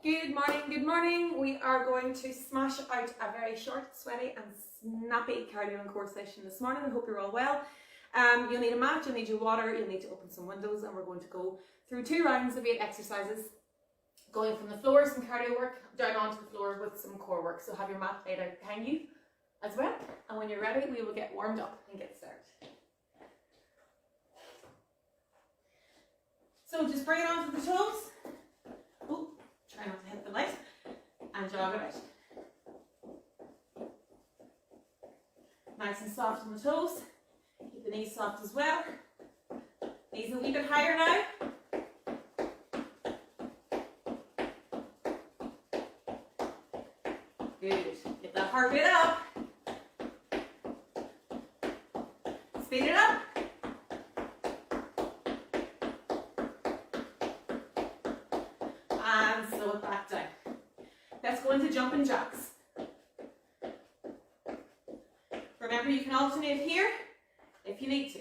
Good morning. We are going to smash out a very short, sweaty and snappy cardio and core session this morning. I hope you're all well. You'll need a mat, you'll need your water, you'll need to open some windows, and we're going to go through 2 rounds of 8 exercises, going from the floor, some cardio work, down onto the floor with some core work. So have your mat laid out behind you as well. And when you're ready, we will get warmed up and get started. So just bring it onto the toes. Oh, try not to hit the light. And jog it out. Nice and soft on the toes. Keep the knees soft as well. Knees a wee bit higher now. Good. Get that heart rate up. Speed it up. And slow it back down. Let's go into jumping jacks. Remember, you can alternate here if you need to.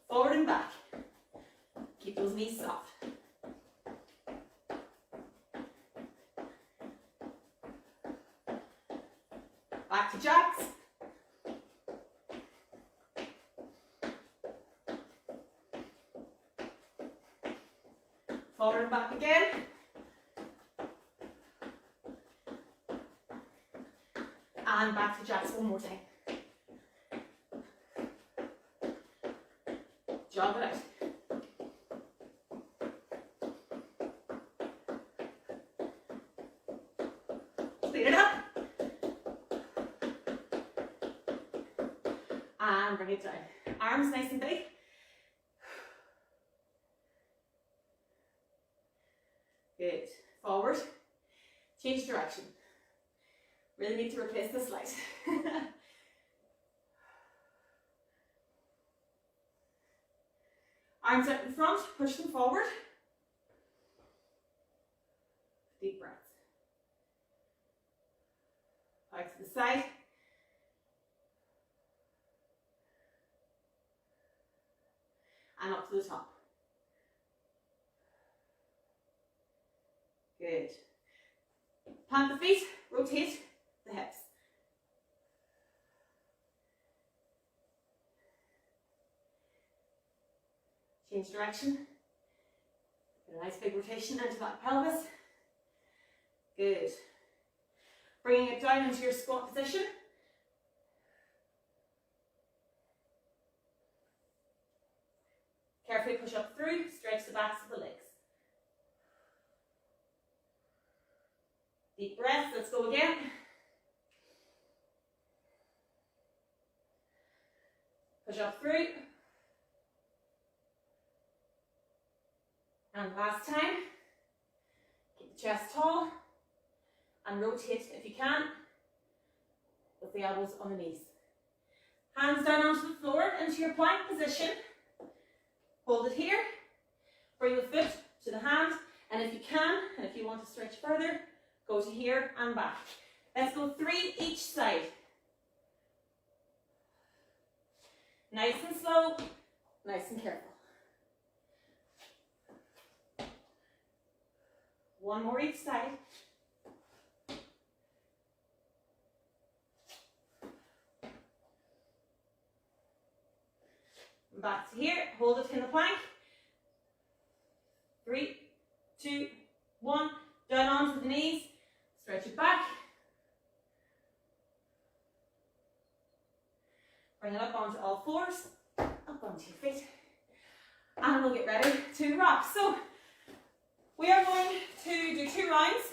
Forward and back. Keep those knees soft. Back to jacks. Forward and back again. And back to jacks one more time. Jog it out. Speed it up. And bring it down. Arms nice and big. Good. Forward. Change direction. Really need to replace this light. Arms out in front, push them forward. Deep breath. Out to the side. And up to the top. Good. Plant the feet, rotate the hips. Change direction. Get a nice big rotation into that pelvis. Good. Bringing it down into your squat position. Carefully push up through, stretch the backs of the legs. Deep breath, let's go again. Push up through. And last time. Keep the chest tall. And rotate if you can, with the elbows on the knees. Hands down onto the floor into your plank position. Hold it here. Bring the foot to the hand. And if you can, and if you want to stretch further, go to here and back. Let's go 3 each side. Nice and slow, nice and careful. 1 more each side. Back to here, hold it in the plank. 3, 2, 1, down onto the knees. Stretch it back. Bring it up onto all fours, up onto your feet. And we'll get ready to rock. So, we are going to do 2 rounds.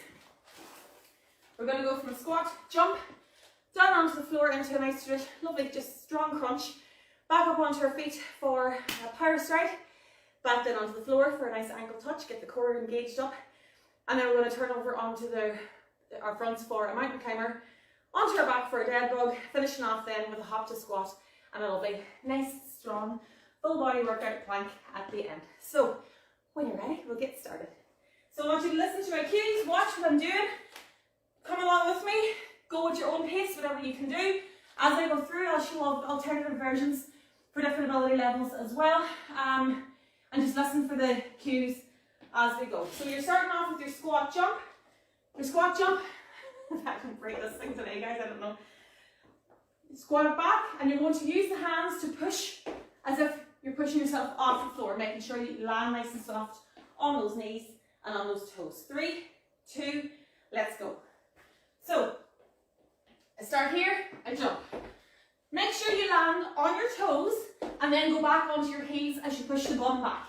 We're going to go from a squat, jump, down onto the floor into a nice, lovely, just strong crunch. Back up onto our feet for a power stride. Back down onto the floor for a nice ankle touch. Get the core engaged up. And then we're going to turn over onto our fronts for a mountain climber, onto our back for a dead bug, finishing off then with a hop to squat and a lovely, nice, strong, full body workout plank at the end. So, when you're ready, we'll get started. So I want you to listen to my cues, watch what I'm doing, come along with me, go at your own pace, whatever you can do. As I go through, I'll show alternative versions for different ability levels as well. And just listen for the cues as we go. So you're starting off with your squat jump. Your squat jump, I can break this thing today, guys, I don't know. Squat it back, and you're going to use the hands to push as if you're pushing yourself off the floor, making sure you land nice and soft on those knees and on those toes. 3, 2, let's go. So, I start here, I jump. Make sure you land on your toes and then go back onto your heels as you push the bum back.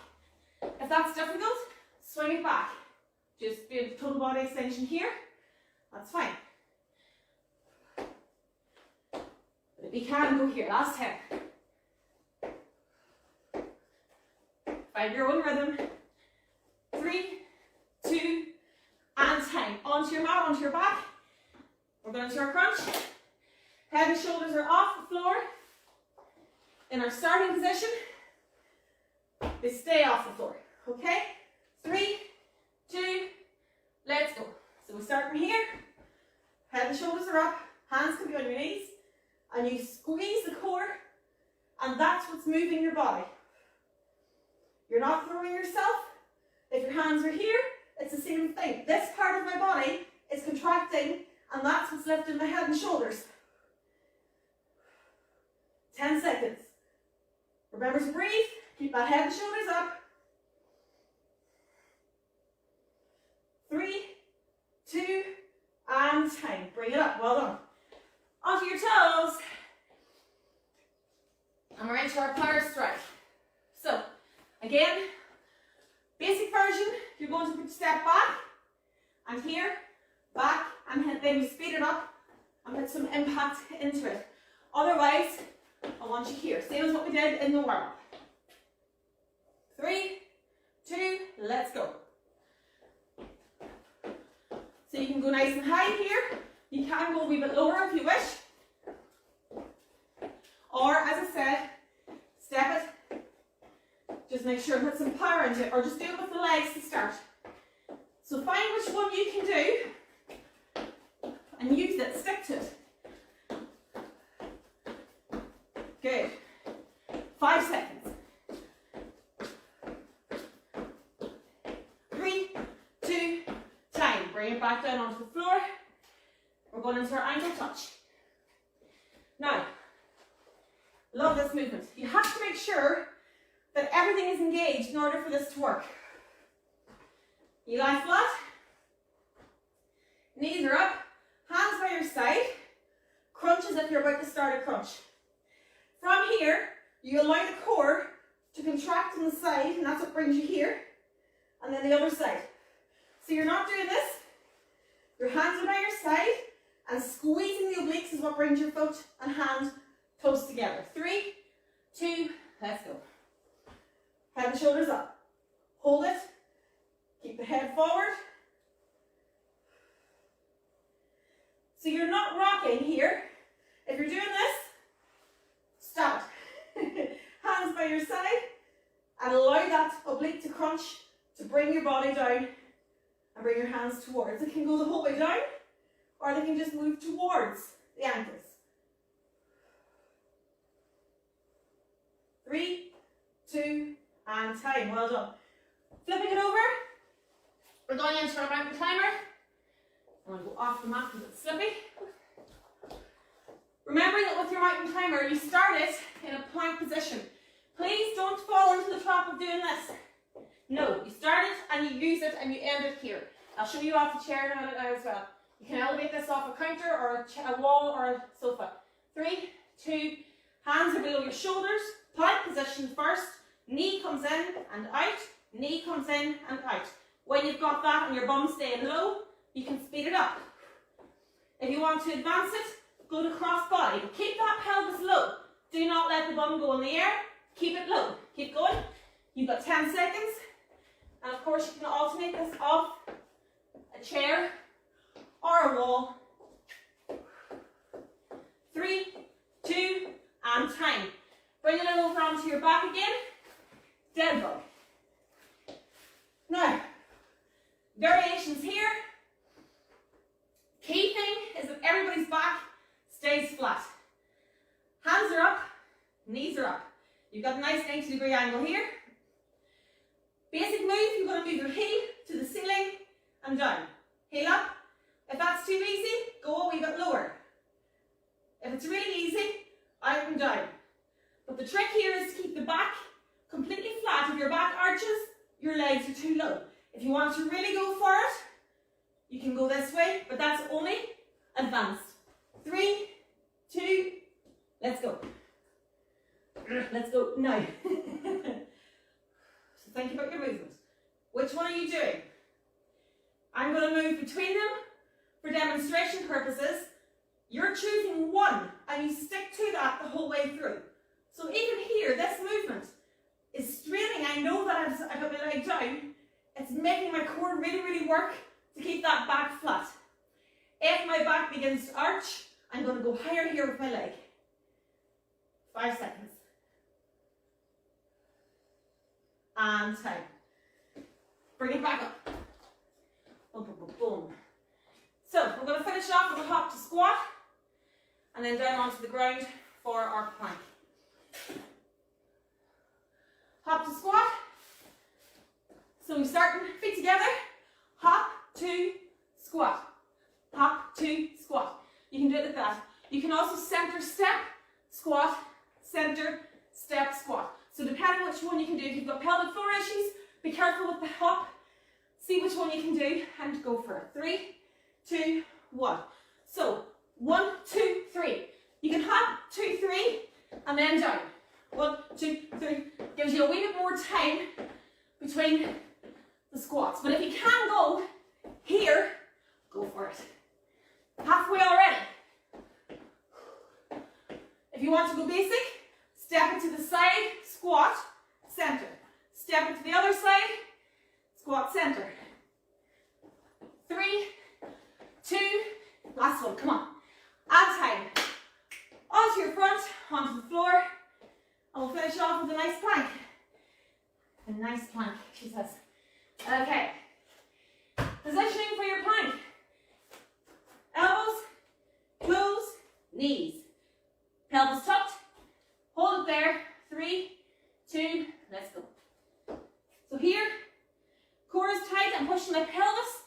If that's difficult, swing it back. Just do a total body extension here, that's fine. But if you can, go here, last 10. Find your own rhythm. 3, 2, and 10. Onto your mat, onto your back. We're going to our crunch. Head and shoulders are off the floor. In our starting position, they stay off the floor. Okay? 3, 2, let's go. So we start from here. Head and shoulders are up. Hands can be on your knees. And you squeeze the core. And that's what's moving your body. You're not throwing yourself. If your hands are here, it's the same thing. This part of my body is contracting, and that's what's lifting my head and shoulders. 10 seconds. Remember to breathe. Keep that head and shoulders up. 3, 2, and 10. Bring it up. Well done. Onto your toes. And we're into our power strike. So, again, basic version, you're going to step back, and here, back, and then you speed it up and put some impact into it. Otherwise, I want you here. Same as what we did in the warm-up. 3, 2, let's go. So you can go nice and high here. You can go a wee bit lower if you wish. Or, as I said, step it. Just make sure and put some power into it, or just do it with the legs to start. So find which one you can do and use it, stick to it. Good. 5 seconds. 3, 2, time. Bring it back down onto the floor. We're going into our ankle touch. Now, love this movement. You have to make sure that everything is engaged in order for this to work. You lie flat, knees are up, hands by your side, crunch as if you're about to start a crunch. From here, you allow the core to contract on the side, and that's what brings you here, and then the other side. So you're not doing this, your hands are by your side, and squeezing the obliques is what brings your foot and hand close together. 3, 2, let's go. Head and shoulders up. Hold it. Keep the head forward. So you're not rocking here. If you're doing this, stop it. Hands by your side, and allow that oblique to crunch to bring your body down and bring your hands towards. It can go the whole way down, or they can just move towards the ankles. 3, 2, and time. Well done. Flipping it over. We're going into our mountain climber. I'm going to go off the mat because it's slippy. Remembering that with your mountain climber, you start it in a plank position. Please don't fall into the trap of doing this. No, you start it and you use it and you end it here. I'll show you off the chair in a minute now as well. You can elevate this off a counter or a wall or a sofa. 3, 2, hands are below your shoulders. Plank position first. Knee comes in and out. Knee comes in and out. When you've got that and your bum staying low, you can speed it up. If you want to advance it, go to cross body. But keep that pelvis low. Do not let the bum go in the air. Keep it low. Keep going. You've got 10 seconds. And of course you can alternate this off a chair or a wall. 3, 2, and time. Bring it over onto your back again. Dead bug. Now, variations here. Key thing is that everybody's back stays flat. Hands are up, knees are up. You've got a nice 90-degree angle here. Basic move, you're going to move your heel to the ceiling and down. Heel up. If that's too easy, go a wee bit lower. If it's really easy, out and down. But the trick here is to keep the back completely flat. If your back arches, your legs are too low. If you want to really go for it, you can go this way, but that's only advanced. 3, 2, let's go. Let's go now. So think about your movement. Which one are you doing? I'm going to move between them for demonstration purposes. You're choosing one and you stick to that the whole way through. So even here, this movement is straining. I know that I've got my leg down. It's making my core really, really work to keep that back flat. If my back begins to arch, I'm going to go higher here with my leg. 5 seconds. And time. Bring it back up. Boom, boom, boom, boom. So we're going to finish off with a hop to squat and then down onto the ground for our plank. Hop to squat. So we start feet together. Hop to squat. Hop to squat. You can do it like that. You can also center step, squat, center, step, squat. So depending on which one you can do, if you've got pelvic floor issues, be careful with the hop. See which one you can do and go for it. 3, 2, 1. So 1, 2, 3. You can hop 2, 3 and then down. 1, 2, 3. Gives you a wee bit more time between the squats. But if you can go here, go for it. Halfway already. If you want to go basic, step it to the side, squat, center. Step it to the other side, squat, center. 3, 2, last one, come on. Add time. Onto your front, onto the floor, and we'll finish off with a nice plank. A nice plank, she says. Okay. Positioning for your plank. Elbows, close, knees. Pelvis tucked. Hold it there. 3, 2, let's go. So here, core is tight. I'm pushing my pelvis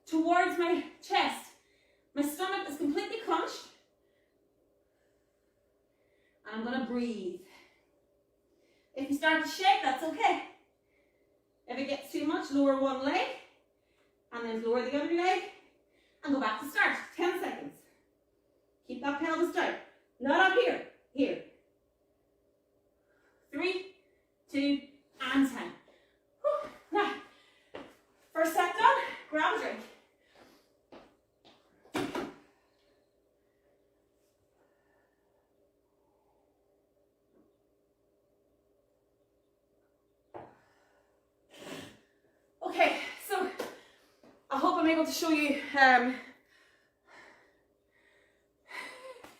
towards my chest. My stomach is completely crunched. And I'm going to breathe. If you start to shake, that's okay. If it gets too much, lower one leg. And then lower the other leg. And go back to start. 10 seconds. Keep that pelvis down. Not up here. Here. 3, 2, and 10. Whew. Now, first set done. Grab a drink. Okay, so I hope I'm able to show you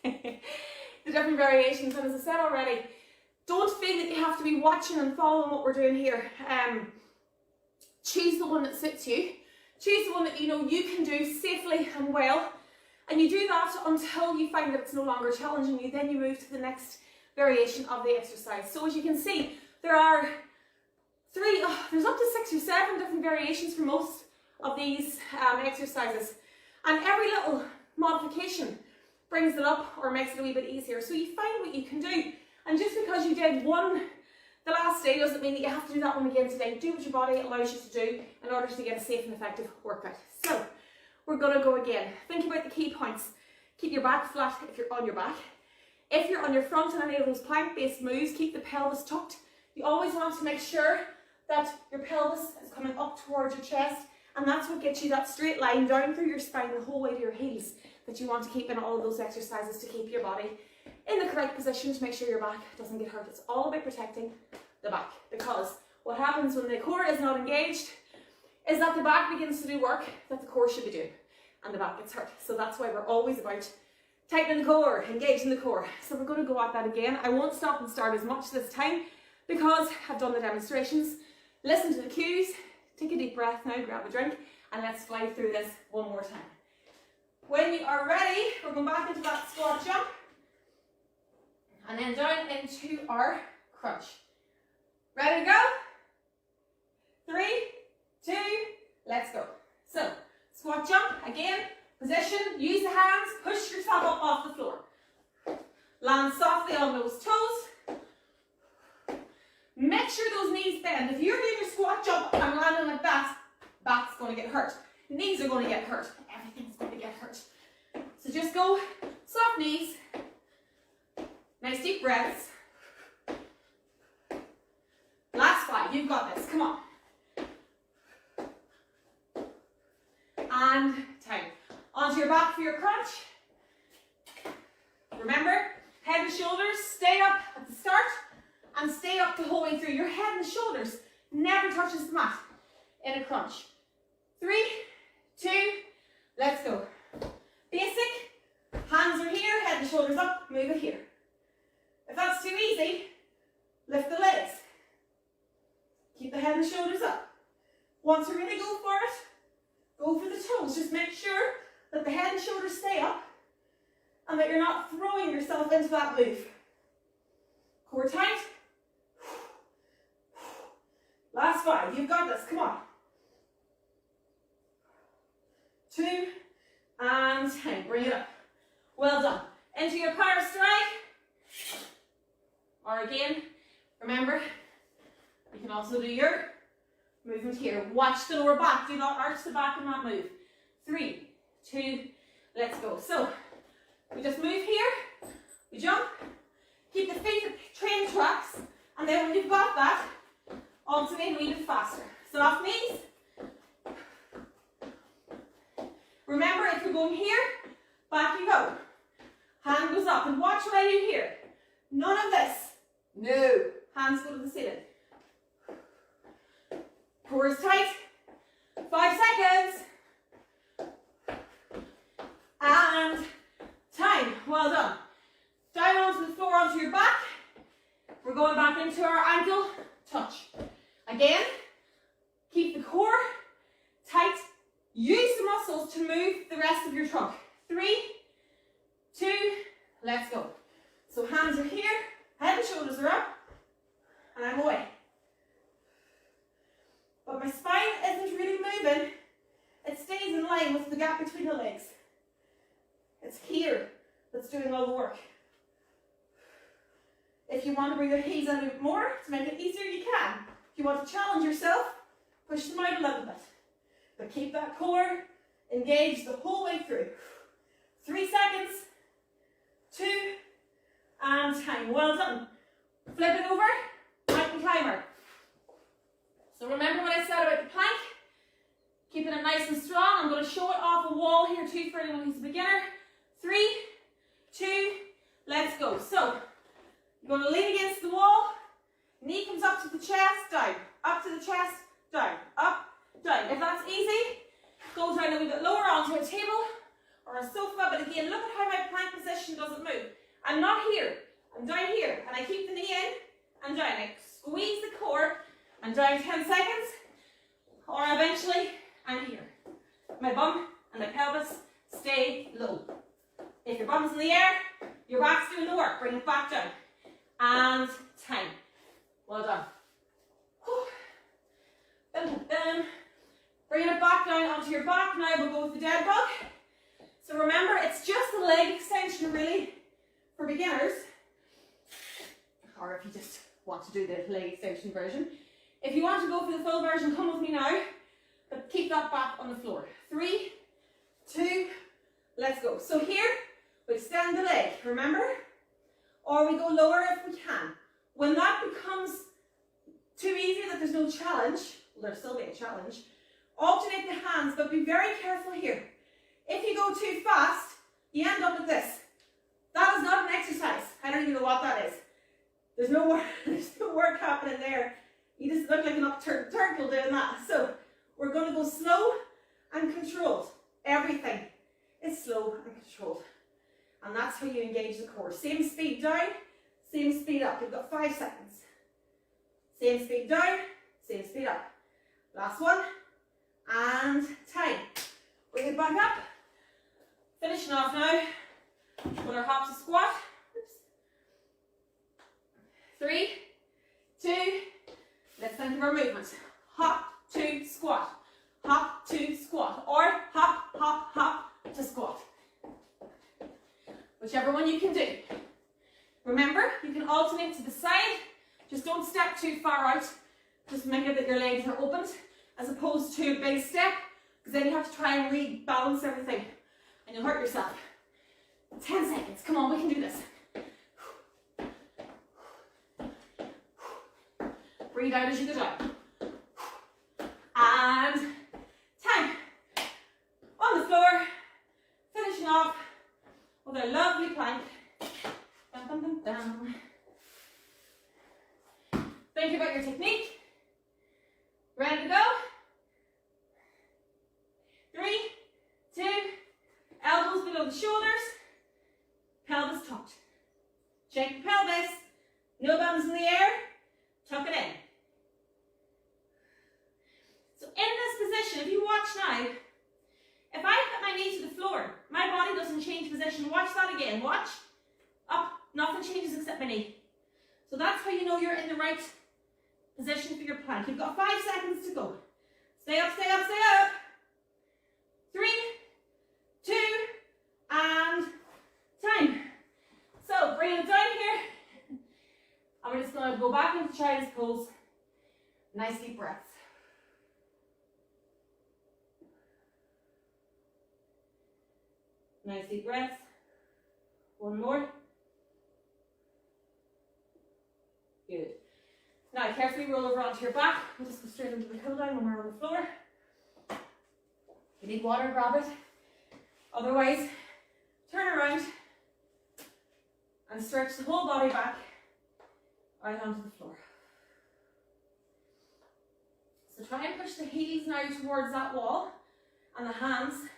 the different variations, and as I said already, don't feel that you have to be watching and following what we're doing here. Choose the one that suits you. Choose the one that you know you can do safely and well, and you do that until you find that it's no longer challenging you. Then you move to the next variation of the exercise. So as you can see, there are there's up to 6 or 7 different variations for most of these exercises, and every little modification brings it up or makes it a wee bit easier. So you find what you can do, and just because you did one the last day doesn't mean that you have to do that one again today. Do what your body allows you to do in order to get a safe and effective workout. So we're going to go again. Think about the key points. Keep your back flat if you're on your back. If you're on your front in any of those plank-based moves, keep the pelvis tucked. You always want to make sure that your pelvis is coming up towards your chest, and that's what gets you that straight line down through your spine the whole way to your heels that you want to keep in all of those exercises to keep your body in the correct position to make sure your back doesn't get hurt. It's all about protecting the back, because what happens when the core is not engaged is that the back begins to do work that the core should be doing, and the back gets hurt. So that's why we're always about tightening the core, engaging the core. So we're going to go at that again. I won't stop and start as much this time because I've done the demonstrations. Listen to the cues, take a deep breath now, grab a drink, and let's fly through this one more time. When you are ready, we're going back into that squat jump, and then down into our crunch. Ready to go? 3, 2, let's go. So, squat jump, again, position, use the hands, push yourself up off the floor. Land softly on those toes. Make sure those knees bend. If you're doing your squat jump and landing like that, back's going to get hurt. Knees are going to get hurt. Everything's going to get hurt. So just go soft knees. Nice deep breaths. Last 5. You've got this. Come on. And time. Onto your back for your crunch. Remember, head and shoulders stay up at the start and stay up the whole way through. Your head and shoulders never touches the mat in a crunch. 3, 2, let's go. Basic, hands are here, head and shoulders up, move it here. If that's too easy, lift the legs. Keep the head and shoulders up. Want to really go for it? Go for the toes. Just make sure that the head and shoulders stay up and that you're not throwing yourself into that move. Core tight. Last 5. You've got this. Come on. 2 and 10. Bring it up. Well done. Into your power strike. Or again, remember, you can also do your movement here. Watch the lower back. Do not arch the back in that move. 3, 2, let's go. So, we just move here. We jump. Keep the feet train tracks. And then when you've got that, alternate a wee bit faster. Soft knees. Remember, if you're going here, back you go. Hand goes up. And watch what I do here. None of this. No. Hands go to the ceiling. Core is tight. 5 seconds. And time. Well done. Down onto the floor, onto your back. We're going back into our ankle touch. Again, keep the core tight. Use the muscles to move the rest of your trunk. 3, 2, let's go. So hands are here, head and shoulders are up, and I'm away. But my spine isn't really moving. It stays in line with the gap between the legs. It's here that's doing all the work. If you want to bring your heels in a bit more to make it easier, you can. If you want to challenge yourself, push them out a little bit. But keep that core engaged the whole way through. 3 seconds, 2, and time. Well done. Flip it over, mountain climber. So remember what I said about the plank. Keeping it nice and strong. I'm going to show it off a wall here too for anyone who's a beginner. 3, 2, let's go. So, you're going to lean against the wall. Knee comes up to the chest, down. Up to the chest, down. Up, down. If that's easy, go down a little bit lower onto a table or a sofa. But again, look at how my plank position doesn't move. I'm not here. I'm down here. And I keep the knee in and down. I squeeze the core and down 10 seconds. Or eventually, I'm here. My bum and my pelvis stay low. If your bum's in the air, your back's doing the work. Bring it back down. And time. Well done. Bring it back down onto your back. Now we'll go with the dead bug. So remember, it's just a leg extension really for beginners. Or if you just want to do the leg extension version. If you want to go for the full version, come with me now. But keep that back on the floor. 3, 2, let's go. So here, we extend the leg, remember? Or we go lower if we can. When that becomes too easy that there's no challenge, well, there'll still be a challenge, alternate the hands, but be very careful here. If you go too fast, you end up with this. That is not an exercise. I don't even know what that is. There's no work happening there. You just look like an upturned turtle doing that. So we're going to go slow and controlled. Everything is slow and controlled. And that's how you engage the core. Same speed down, same speed up. You've got 5 seconds. Same speed down, same speed up. Last one. And time. Bring it back up. Finishing off now with our hops and squat. Oops. 3, 2. Let's think of our movements. Hop to squat. Hop to squat. Or hop, hop, hop to squat. Whichever one you can do. Remember, you can alternate to the side. Just don't step too far out. Just make it that your legs are opened as opposed to a big step, because then you have to try and rebalance everything and you'll hurt yourself. 10 seconds. Come on, we can do this. Breathe out as you go down. And time. On the floor, finishing off with a lovely plank. Dum, dum, dum, dum. Think about your technique. Ready to go? 3, 2, elbows below the shoulders, pelvis tucked. Shake the pelvis, no bums in the air, tuck it in. So in this position, if you watch now, if I put my knee to the floor, my body doesn't change position. Watch that again. Watch. Up. Nothing changes except my knee. So that's how you know you're in the right position for your plank. You've got 5 seconds to go. Stay up, stay up, stay up. 3, 2, and time. So bring it down here. And we're just going to go back into child's pose. Nice deep breaths. Nice deep breaths. One more. Good. Now carefully roll over onto your back. We'll just go straight into the hill down when we're on the floor. If you need water, grab it. Otherwise, turn around and stretch the whole body back out onto the floor. So try and push the heels now towards that wall and the hands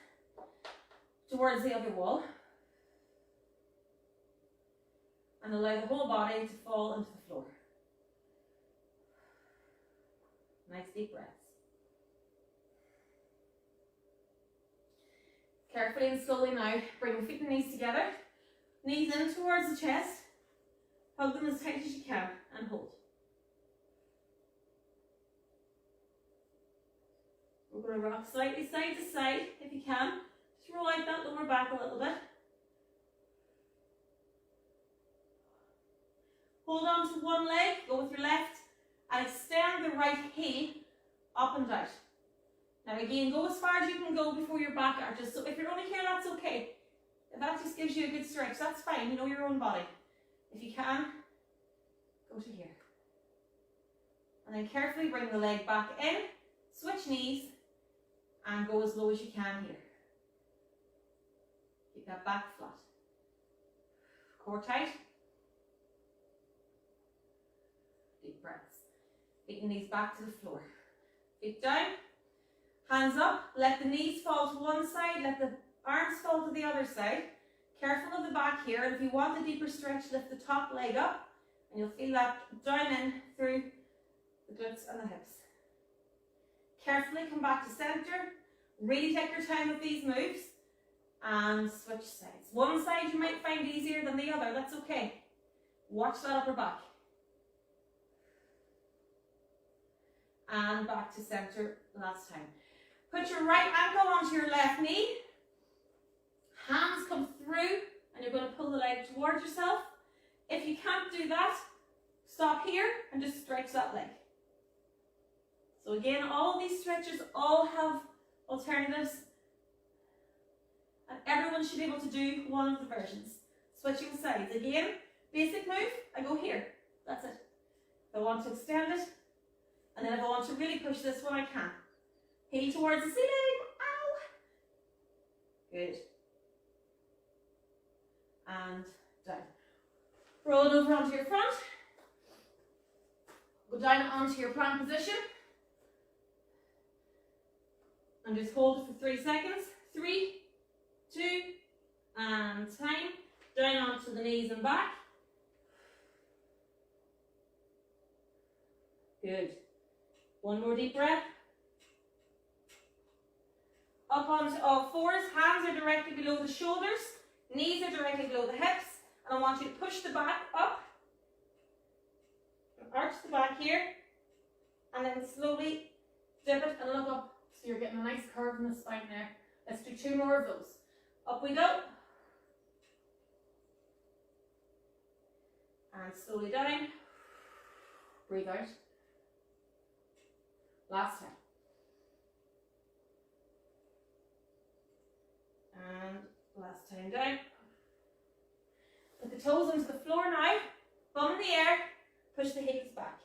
towards the other wall. And allow the whole body to fall into the floor. Nice deep breaths. Carefully and slowly now, bring the feet and knees together. Knees in towards the chest. Hug them as tight as you can and hold. We're going to rock slightly side to side if you can. Just roll out that lower back a little bit. Hold on to one leg, go with your left, and extend the right heel up and out. Now again, go as far as you can go before your back arches. So if you're only here, that's okay. If that just gives you a good stretch, that's fine. You know your own body. If you can, go to here. And then carefully bring the leg back in, switch knees, and go as low as you can here. Keep that back flat. Core tight. Deep breaths. Feet and knees back to the floor. Feet down. Hands up. Let the knees fall to one side. Let the arms fall to the other side. Careful of the back here. And if you want a deeper stretch, lift the top leg up. And you'll feel that down in through the glutes and the hips. Carefully come back to center. Really take your time with these moves. And switch sides. One side you might find easier than the other. That's okay. Watch that upper back. And back to center last time. Put your right ankle onto your left knee. Hands come through and you're going to pull the leg towards yourself. If you can't do that, stop here and just stretch that leg. So again, all of these stretches all have alternatives. And everyone should be able to do one of the versions. Switching sides. Again, basic move, I go here. That's it. If I want to extend it, and then if I want to really push this one, I can. Heel towards the ceiling. Ow! Good. And down. Roll it over onto your front. Go down onto your plank position. And just hold it for 3 seconds. 3, 2, and time. Down onto the knees and back. Good. One more deep breath. Up onto all fours. Hands are directly below the shoulders. Knees are directly below the hips. And I want you to push the back up. arch the back here, and then slowly dip it and look up. So you're getting a nice curve in the spine there. Let's do 2 more of those. Up we go. And slowly down. Breathe out. Last time. And last time down. Put the toes into the floor now. Bum in the air. Push the hips back.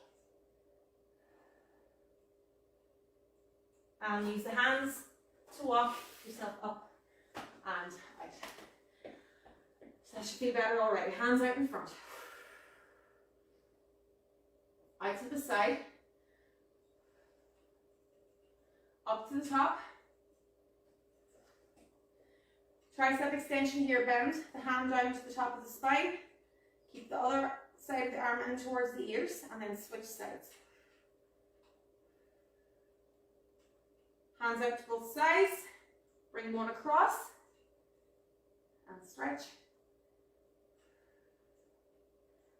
And use the hands to walk yourself up and out. So that should feel better already. Hands out in front. Out to the side. Up to the top. Tricep extension here, bend the hand down to the top of the spine. Keep the other side of the arm in towards the ears and then switch sides. Hands out to both sides. Bring one across and stretch.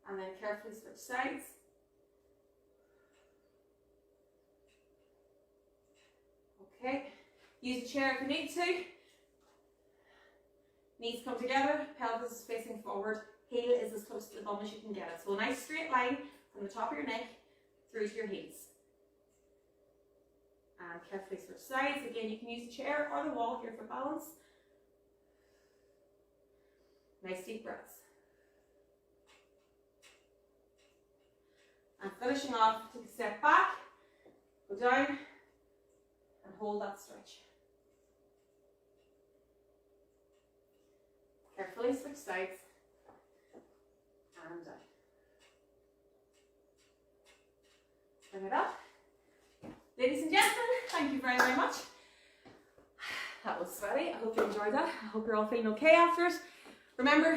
And then carefully switch sides. Okay, use the chair if you need to. Knees come together, pelvis is facing forward, heel is as close to the bum as you can get it. So a nice straight line from the top of your neck through to your heels. And carefully switch sides. Again, you can use the chair or the wall here for balance. Nice deep breaths. And finishing off, take a step back, go down, and hold that stretch. Carefully switch sides and down. Bring it up. Ladies and gentlemen, thank you very, very much. That was sweaty. I hope you enjoyed that. I hope you're all feeling okay after it. Remember,